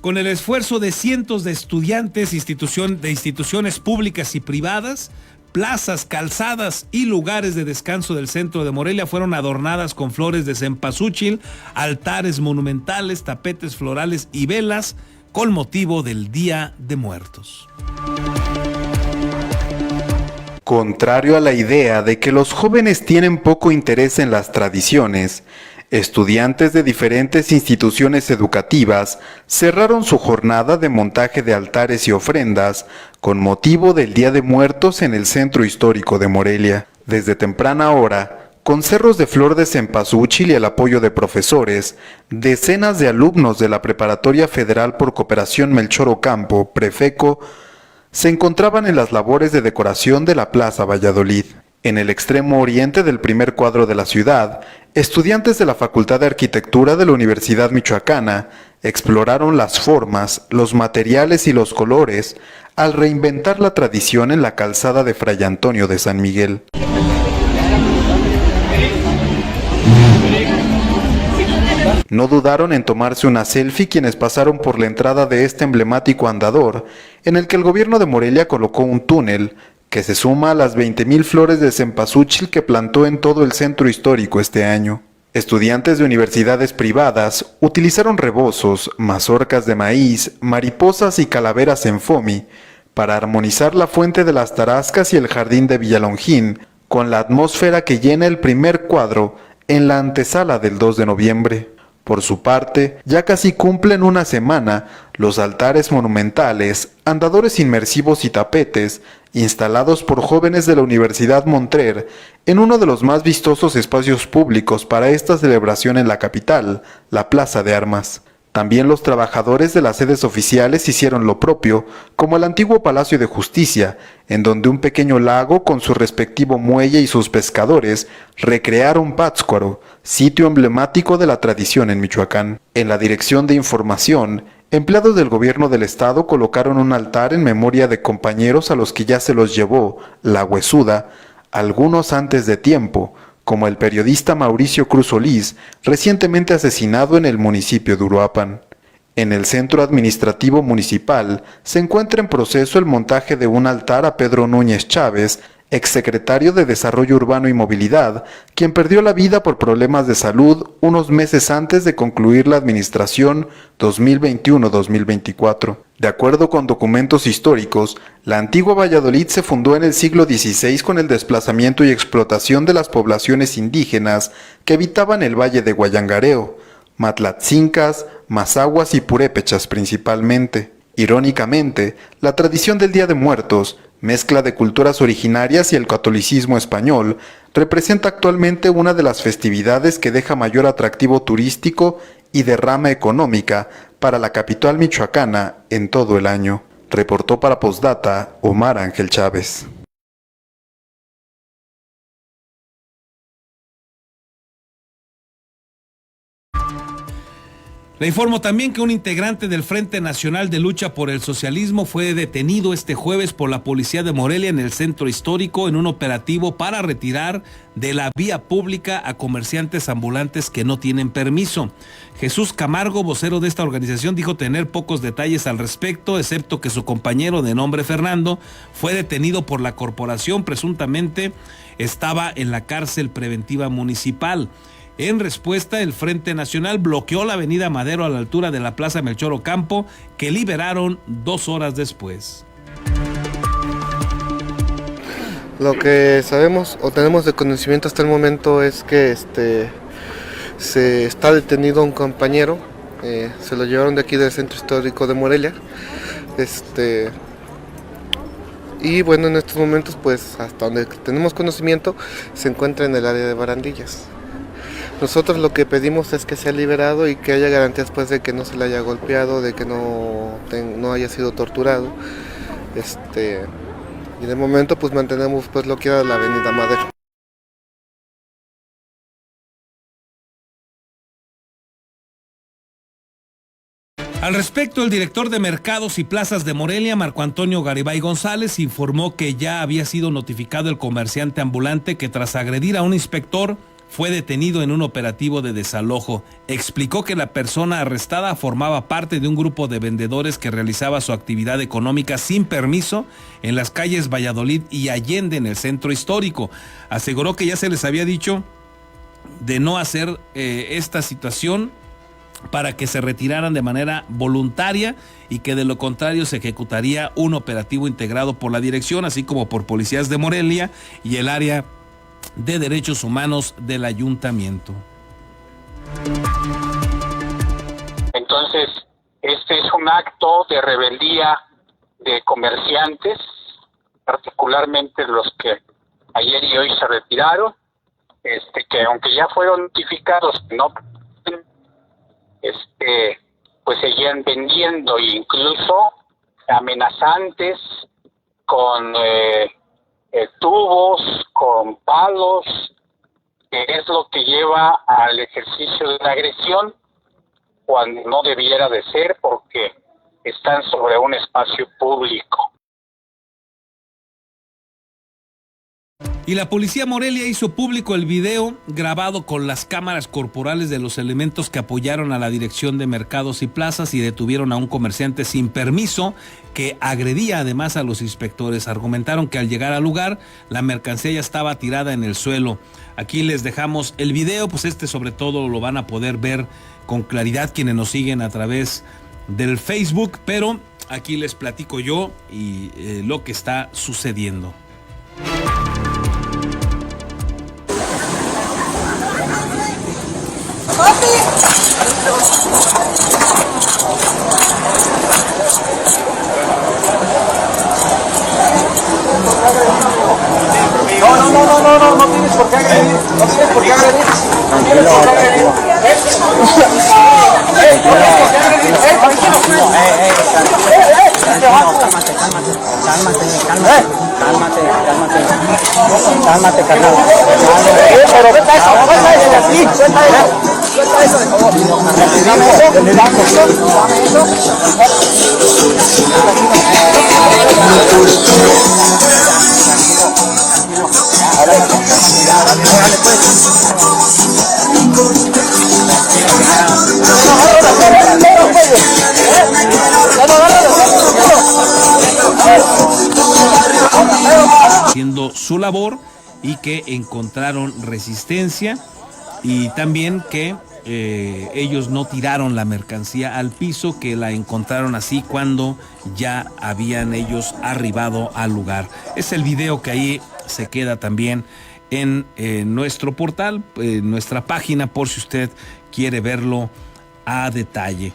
con el esfuerzo de cientos de estudiantes de instituciones públicas y privadas, plazas, calzadas y lugares de descanso del centro de Morelia fueron adornadas con flores de cempasúchil, altares monumentales, tapetes florales y velas con motivo del Día de Muertos. Contrario a la idea de que los jóvenes tienen poco interés en las tradiciones, estudiantes de diferentes instituciones educativas cerraron su jornada de montaje de altares y ofrendas con motivo del Día de Muertos en el centro histórico de Morelia. Desde temprana hora, con cerros de flor de cempasúchil y el apoyo de profesores, decenas de alumnos de la Preparatoria Federal por Cooperación Melchor Ocampo, Prefeco, se encontraban en las labores de decoración de la Plaza Valladolid. En el extremo oriente del primer cuadro de la ciudad, estudiantes de la Facultad de Arquitectura de la Universidad Michoacana exploraron las formas, los materiales y los colores al reinventar la tradición en la calzada de Fray Antonio de San Miguel. No dudaron en tomarse una selfie quienes pasaron por la entrada de este emblemático andador, en el que el gobierno de Morelia colocó un túnel que se suma a las 20,000 flores de cempasúchil que plantó en todo el centro histórico este año. Estudiantes de universidades privadas utilizaron rebozos, mazorcas de maíz, mariposas y calaveras en foamy para armonizar la fuente de las Tarascas y el jardín de Villalongín con la atmósfera que llena el primer cuadro en la antesala del 2 de noviembre. Por su parte, ya casi cumplen una semana los altares monumentales, andadores inmersivos y tapetes instalados por jóvenes de la Universidad Montrer en uno de los más vistosos espacios públicos para esta celebración en la capital, la Plaza de Armas. También los trabajadores de las sedes oficiales hicieron lo propio, como el antiguo Palacio de Justicia, en donde un pequeño lago con su respectivo muelle y sus pescadores recrearon Pátzcuaro, sitio emblemático de la tradición en Michoacán. En la Dirección de Información, empleados del gobierno del estado colocaron un altar en memoria de compañeros a los que ya se los llevó la huesuda, algunos antes de tiempo, como el periodista Mauricio Cruz Solís, recientemente asesinado en el municipio de Uruapan. En el centro administrativo municipal se encuentra en proceso el montaje de un altar a Pedro Núñez Chávez, exsecretario de Desarrollo Urbano y Movilidad, quien perdió la vida por problemas de salud unos meses antes de concluir la administración 2021-2024. De acuerdo con documentos históricos, la antigua Valladolid se fundó en el siglo XVI con el desplazamiento y explotación de las poblaciones indígenas que habitaban el valle de Guayangareo, Matlatzincas, Mazahuas y Purépechas principalmente. Irónicamente, la tradición del Día de Muertos, mezcla de culturas originarias y el catolicismo español, representa actualmente una de las festividades que deja mayor atractivo turístico y derrama económica para la capital michoacana en todo el año. Reportó para Postdata Omar Ángel Chávez. Le informo también que un integrante del Frente Nacional de Lucha por el Socialismo fue detenido este jueves por la policía de Morelia en el centro histórico en un operativo para retirar de la vía pública a comerciantes ambulantes que no tienen permiso. Jesús Camargo, vocero de esta organización, dijo tener pocos detalles al respecto, excepto que su compañero de nombre Fernando fue detenido por la corporación, presuntamente estaba en la cárcel preventiva municipal. En respuesta, el Frente Nacional bloqueó la avenida Madero a la altura de la Plaza Melchor Ocampo, que liberaron 2 horas después. Lo que sabemos o tenemos de conocimiento hasta el momento es que se está detenido un compañero, se lo llevaron de aquí del centro histórico de Morelia. Y bueno, en estos momentos, pues hasta donde tenemos conocimiento, se encuentra en el área de barandillas. Nosotros lo que pedimos es que sea liberado y que haya garantías pues de que no se le haya golpeado, de que no haya sido torturado. Y de momento pues mantenemos pues bloqueada la avenida Madero. Al respecto, el director de Mercados y Plazas de Morelia, Marco Antonio Garibay González, informó que ya había sido notificado el comerciante ambulante que tras agredir a un inspector fue detenido en un operativo de desalojo. Explicó que la persona arrestada formaba parte de un grupo de vendedores que realizaba su actividad económica sin permiso en las calles Valladolid y Allende en el centro histórico. Aseguró que ya se les había dicho de no hacer esta situación para que se retiraran de manera voluntaria y que de lo contrario se ejecutaría un operativo integrado por la dirección, así como por policías de Morelia y el área de derechos humanos del ayuntamiento. Entonces, este es un acto de rebeldía de comerciantes, particularmente los que ayer y hoy se retiraron, que aunque ya fueron notificados, no pues seguían vendiendo, e incluso amenazantes con tubos, con palos, que es lo que lleva al ejercicio de la agresión cuando no debiera de ser, porque están sobre un espacio público. Y la policía Morelia hizo público el video grabado con las cámaras corporales de los elementos que apoyaron a la Dirección de Mercados y Plazas y detuvieron a un comerciante sin permiso que agredía además a los inspectores. Argumentaron que al llegar al lugar la mercancía ya estaba tirada en el suelo. Aquí les dejamos el video, pues sobre todo lo van a poder ver con claridad quienes nos siguen a través del Facebook, pero aquí les platico yo y lo que está sucediendo. No tienes por qué agredir. No tienes por qué agredir. No tienes por qué agredir. Cálmate, carnal. Pero vete eso de aquí. Suelta eso, de favor. Dame eso. Haciendo su labor y que encontraron resistencia y también que ellos no tiraron la mercancía al piso, que la encontraron así cuando ya habían ellos arribado al lugar. Es el video que ahí se queda también en nuestro portal, en nuestra página, por si usted quiere verlo a detalle.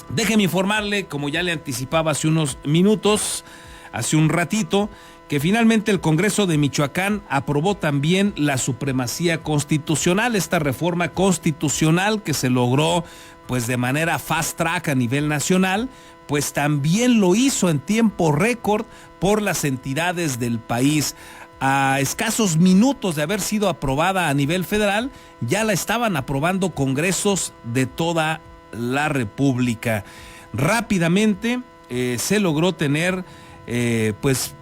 Déjeme informarle, como ya le anticipaba hace unos minutos, hace un ratito, que finalmente el Congreso de Michoacán aprobó también la supremacía constitucional, esta reforma constitucional que se logró pues de manera fast track a nivel nacional, pues también lo hizo en tiempo récord por las entidades del país. A escasos minutos de haber sido aprobada a nivel federal, ya la estaban aprobando congresos de toda la República. Rápidamente se logró tener pues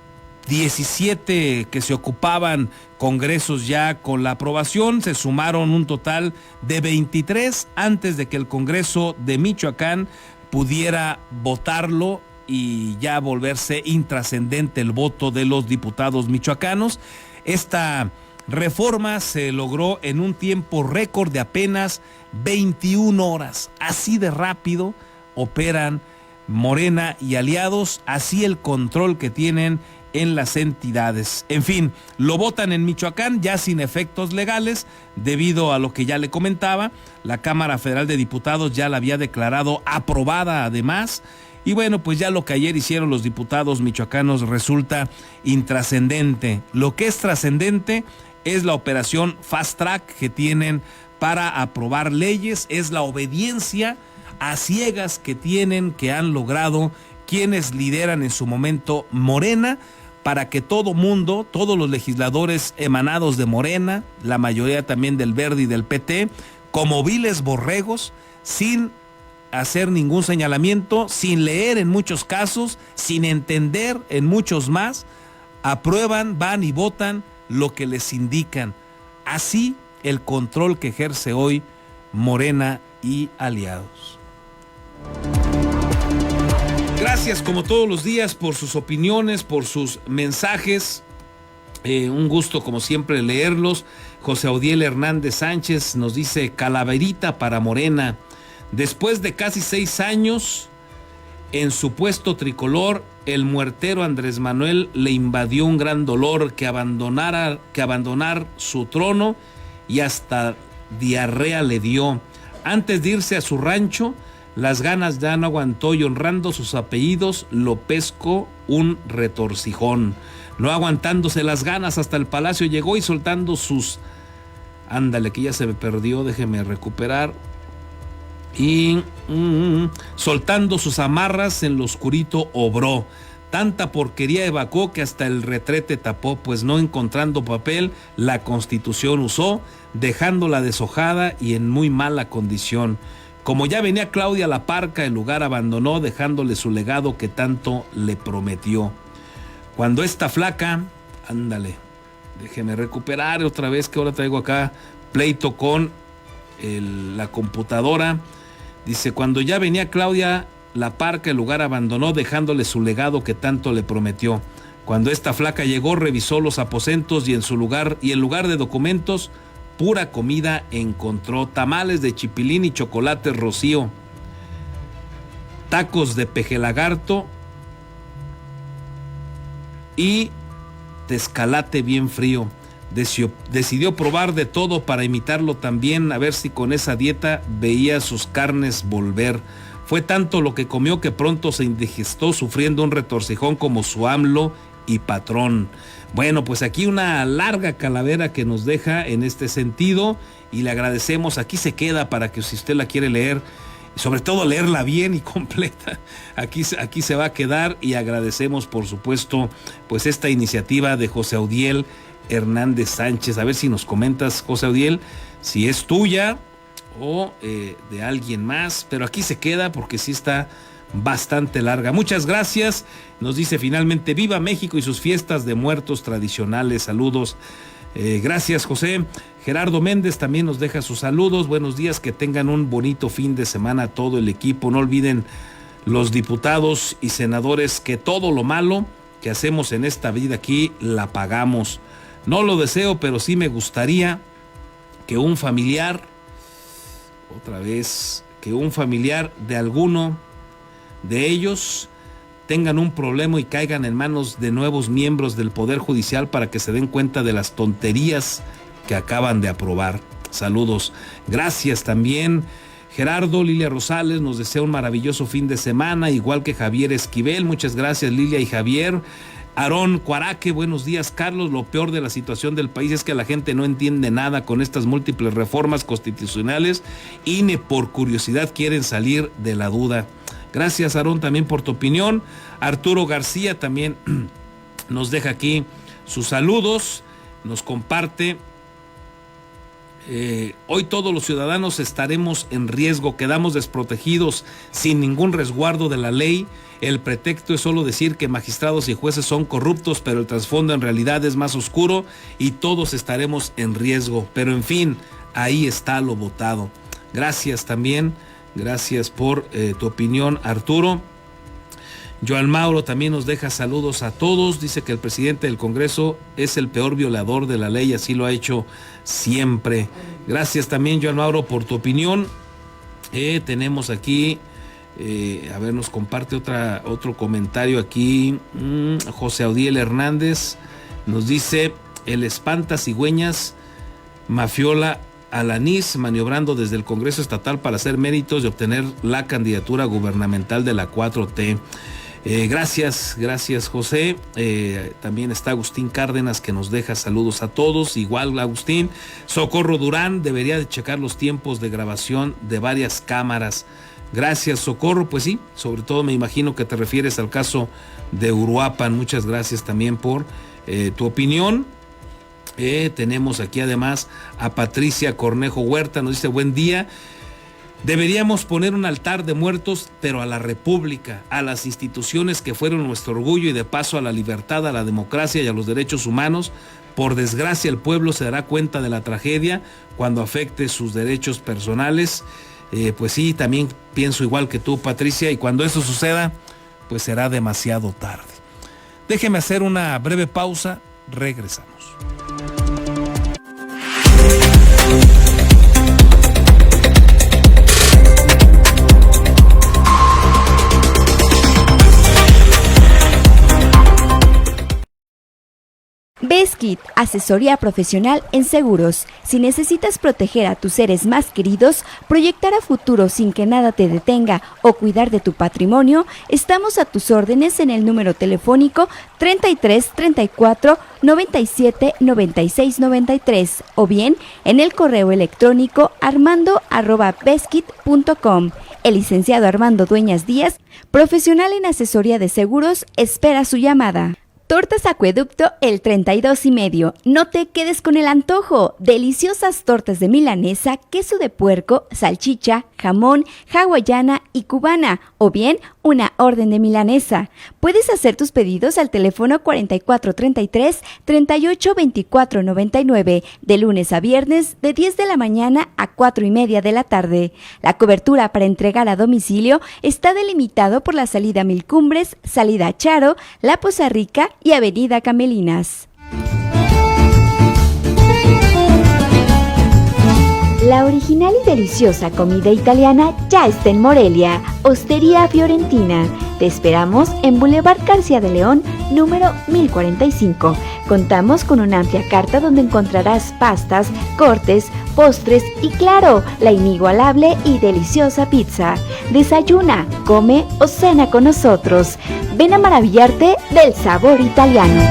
17 que se ocupaban congresos ya con la aprobación, se sumaron un total de 23 antes de que el Congreso de Michoacán pudiera votarlo y ya volverse intrascendente el voto de los diputados michoacanos. Esta reforma se logró en un tiempo récord de apenas 21 horas. Así de rápido operan Morena y aliados, así el control que tienen en las entidades. En fin, lo votan en Michoacán ya sin efectos legales debido a lo que ya le comentaba. La Cámara Federal de Diputados ya la había declarado aprobada además Y bueno, pues ya lo que ayer hicieron los diputados michoacanos resulta intrascendente. Lo que es trascendente es la operación Fast Track que tienen para aprobar leyes, es la obediencia a ciegas que han logrado quienes lideran en su momento Morena, para que todo mundo, todos los legisladores emanados de Morena, la mayoría también del Verde y del PT, como viles borregos, sin hacer ningún señalamiento, sin leer en muchos casos, sin entender en muchos más, aprueban, van y votan lo que les indican. Así el control que ejerce hoy Morena y aliados. Gracias como todos los días por sus opiniones, por sus mensajes. Un gusto como siempre leerlos. José Audiel Hernández Sánchez nos dice: calaverita para Morena. Después de casi 6 años en su puesto tricolor, el muertero Andrés Manuel le invadió un gran dolor que abandonar su trono, y hasta diarrea le dio. Antes de irse a su rancho, las ganas ya no aguantó y honrando sus apellidos lo pescó un retorcijón. No aguantándose las ganas, hasta el palacio llegó y soltando sus... Ándale, que ya se me perdió, déjeme recuperar. Y soltando sus amarras en lo oscurito obró. Tanta porquería evacuó que hasta el retrete tapó, pues no encontrando papel, la Constitución usó, dejándola deshojada y en muy mala condición. Como ya venía Claudia la Parca, el lugar abandonó, dejándole su legado que tanto le prometió. Cuando esta flaca, ándale, déjeme recuperar otra vez, que ahora traigo acá pleito con la computadora. Dice: cuando ya venía Claudia la Parca, el lugar abandonó, dejándole su legado que tanto le prometió. Cuando esta flaca llegó, revisó los aposentos y en lugar de documentos, pura comida encontró. Tamales de chipilín y chocolate rocío, tacos de pejelagarto y tezcalate bien frío. Decidió probar de todo para imitarlo también, a ver si con esa dieta veía sus carnes volver. Fue tanto lo que comió que pronto se indigestó, sufriendo un retorcijón como su AMLO y patrón. Bueno, pues aquí una larga calavera que nos deja en este sentido, y le agradecemos. Aquí se queda para que, si usted la quiere leer, sobre todo leerla bien y completa, aquí se va a quedar. Y agradecemos, por supuesto, pues esta iniciativa de José Audiel Hernández Sánchez. A ver si nos comentas, José Audiel, si es tuya o de alguien más, pero aquí se queda porque sí está bastante larga. Muchas gracias. Nos dice finalmente: viva México y sus fiestas de muertos tradicionales. Saludos. Gracias, José. Gerardo Méndez también nos deja sus saludos. Buenos días, que tengan un bonito fin de semana a todo el equipo. No olviden, los diputados y senadores, que todo lo malo que hacemos en esta vida aquí la pagamos. No lo deseo, pero sí me gustaría que un familiar, que un familiar de alguno de ellos tengan un problema y caigan en manos de nuevos miembros del Poder Judicial para que se den cuenta de las tonterías que acaban de aprobar. Saludos. Gracias también, Gerardo. Lilia Rosales nos desea un maravilloso fin de semana, igual que Javier Esquivel. Muchas gracias, Lilia y Javier. Aarón Cuaraque, buenos días, Carlos. Lo peor de la situación del país es que la gente no entiende nada con estas múltiples reformas constitucionales y ni por curiosidad quieren salir de la duda. Gracias, Aarón, también por tu opinión. Arturo García también nos deja aquí sus saludos, nos comparte. Hoy todos los ciudadanos estaremos en riesgo, quedamos desprotegidos sin ningún resguardo de la ley. El pretexto es solo decir que magistrados y jueces son corruptos, pero el trasfondo en realidad es más oscuro y todos estaremos en riesgo. Pero en fin, ahí está lo votado. Gracias también, gracias por tu opinión, Arturo. Joan Mauro también nos deja saludos a todos. Dice que el presidente del Congreso es el peor violador de la ley, así lo ha hecho siempre. Gracias también, Joan Mauro, por tu opinión. Tenemos aquí, a ver, nos comparte otro comentario aquí. José Audiel Hernández nos dice: el espanta cigüeñas Mafiola Alanís maniobrando desde el Congreso Estatal para hacer méritos y obtener la candidatura gubernamental de la 4T. Gracias José. También está Agustín Cárdenas, que nos deja saludos a todos. Igual Agustín. Socorro Durán, debería de checar los tiempos de grabación de varias cámaras. Gracias Socorro, pues sí, sobre todo me imagino que te refieres al caso de Uruapan. Muchas gracias también por tu opinión. Tenemos aquí además a Patricia Cornejo Huerta, nos dice: buen día. Deberíamos poner un altar de muertos, pero a la República, a las instituciones que fueron nuestro orgullo y de paso a la libertad, a la democracia y a los derechos humanos. Por desgracia, el pueblo se dará cuenta de la tragedia cuando afecte sus derechos personales. Pues sí, también pienso igual que tú, Patricia, y cuando eso suceda, pues será demasiado tarde. Déjeme hacer una breve pausa, regresamos. Beskid, asesoría profesional en seguros. Si necesitas proteger a tus seres más queridos, proyectar a futuro sin que nada te detenga o cuidar de tu patrimonio, estamos a tus órdenes en el número telefónico 33 34 97 96 93 o bien en el correo electrónico armando@beskid.com. El licenciado Armando Dueñas Díaz, profesional en asesoría de seguros, espera su llamada. Tortas Acueducto el 32,5. No te quedes con el antojo. Deliciosas tortas de milanesa, queso de puerco, salchicha, jamón, hawaiana y cubana, o bien una orden de milanesa. Puedes hacer tus pedidos al teléfono 4433 382499 de lunes a viernes de 10 de la mañana a 4:30 de la tarde. La cobertura para entregar a domicilio está delimitado por la salida Mil Cumbres, salida Charo, La Poza Rica y Avenida Camelinas. La original y deliciosa comida italiana ya está en Morelia, Hostería Fiorentina. Te esperamos en Boulevard García de León, número 1045. Contamos con una amplia carta donde encontrarás pastas, cortes, postres y claro, la inigualable y deliciosa pizza. Desayuna, come o cena con nosotros. Ven a maravillarte del sabor italiano.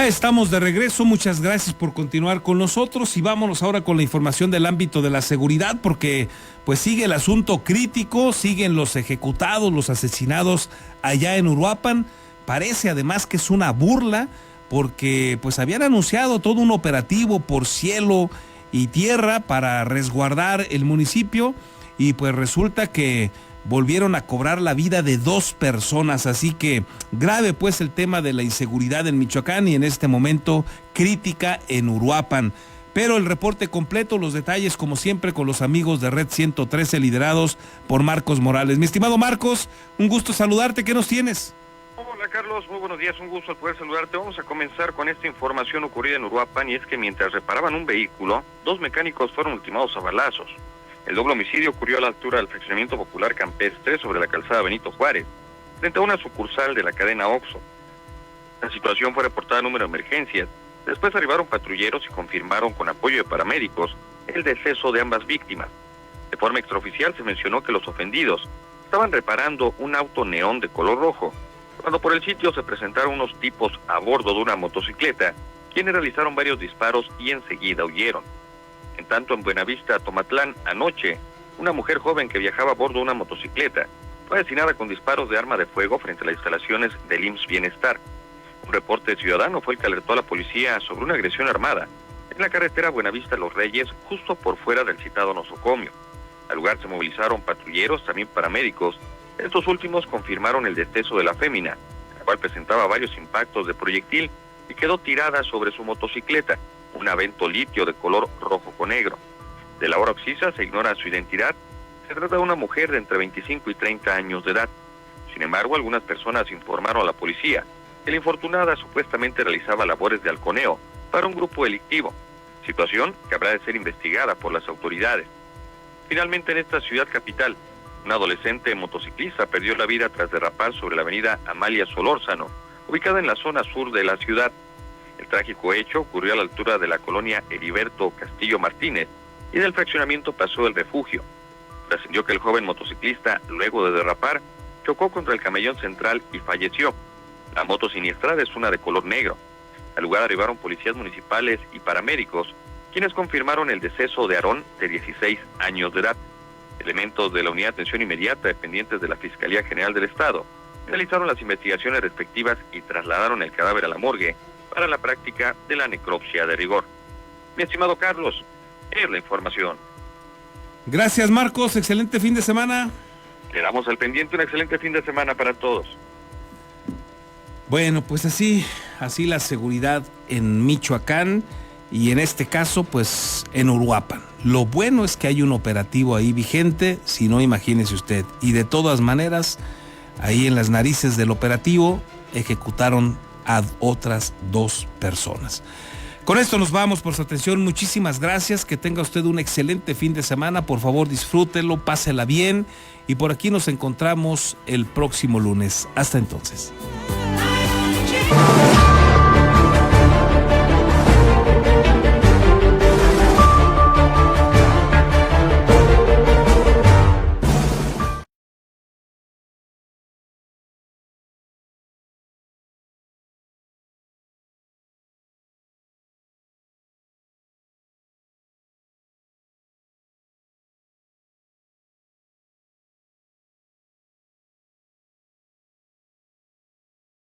Estamos de regreso, muchas gracias por continuar con nosotros y vámonos ahora con la información del ámbito de la seguridad, porque pues sigue el asunto crítico, siguen los ejecutados, los asesinados allá en Uruapan. Parece además que es una burla, porque pues habían anunciado todo un operativo por cielo y tierra para resguardar el municipio y pues resulta que volvieron a cobrar la vida de 2 personas, así que grave pues el tema de la inseguridad en Michoacán y en este momento crítica en Uruapan. Pero el reporte completo, los detalles como siempre con los amigos de Red 113 liderados por Marcos Morales. Mi estimado Marcos, un gusto saludarte, ¿qué nos tienes? Hola Carlos, muy buenos días, un gusto poder saludarte. Vamos a comenzar con esta información ocurrida en Uruapan y es que mientras reparaban un vehículo, 2 mecánicos fueron ultimados a balazos. El doble homicidio ocurrió a la altura del fraccionamiento popular campestre sobre la calzada Benito Juárez, frente a una sucursal de la cadena Oxxo. La situación fue reportada al número de emergencias. Después arribaron patrulleros y confirmaron con apoyo de paramédicos el deceso de ambas víctimas. De forma extraoficial se mencionó que los ofendidos estaban reparando un auto neón de color rojo, cuando por el sitio se presentaron unos tipos a bordo de una motocicleta, quienes realizaron varios disparos y enseguida huyeron. En tanto, en Buenavista, Tomatlán, anoche, una mujer joven que viajaba a bordo de una motocicleta fue asesinada con disparos de arma de fuego frente a las instalaciones del IMSS Bienestar. Un reporte ciudadano fue el que alertó a la policía sobre una agresión armada en la carretera Buenavista Los Reyes, justo por fuera del citado nosocomio. Al lugar se movilizaron patrulleros, también paramédicos. Estos últimos confirmaron el deceso de la fémina, la cual presentaba varios impactos de proyectil y quedó tirada sobre su motocicleta, un Avento litio de color rojo con negro. De la hora occisa se ignora su identidad. Se trata de una mujer de entre 25 y 30 años de edad. Sin embargo, algunas personas informaron a la policía que la infortunada supuestamente realizaba labores de halconeo para un grupo delictivo, situación que habrá de ser investigada por las autoridades. Finalmente, en esta ciudad capital, un adolescente motociclista perdió la vida tras derrapar sobre la avenida Amalia Solórzano, ubicada en la zona sur de la ciudad. El trágico hecho ocurrió a la altura de la colonia Heriberto Castillo Martínez y del fraccionamiento Paseo del Refugio. Trascendió que el joven motociclista, luego de derrapar, chocó contra el camellón central y falleció. La moto siniestrada es una de color negro. Al lugar arribaron policías municipales y paramédicos, quienes confirmaron el deceso de Aarón, de 16 años de edad. Elementos de la Unidad de Atención Inmediata dependientes de la Fiscalía General del Estado realizaron las investigaciones respectivas y trasladaron el cadáver a la morgue para la práctica de la necropsia de rigor. Mi estimado Carlos, es la información. Gracias, Marcos, excelente fin de semana. Quedamos al pendiente, un excelente fin de semana para todos. Bueno, pues así la seguridad en Michoacán y en este caso, pues en Uruapan. Lo bueno es que hay un operativo ahí vigente, si no, imagínese usted. Y de todas maneras, ahí en las narices del operativo ejecutaron a otras 2 personas. Con esto nos vamos. Por su atención, muchísimas gracias, que tenga usted un excelente fin de semana, por favor disfrútelo, pásela bien y por aquí nos encontramos el próximo lunes. Hasta entonces.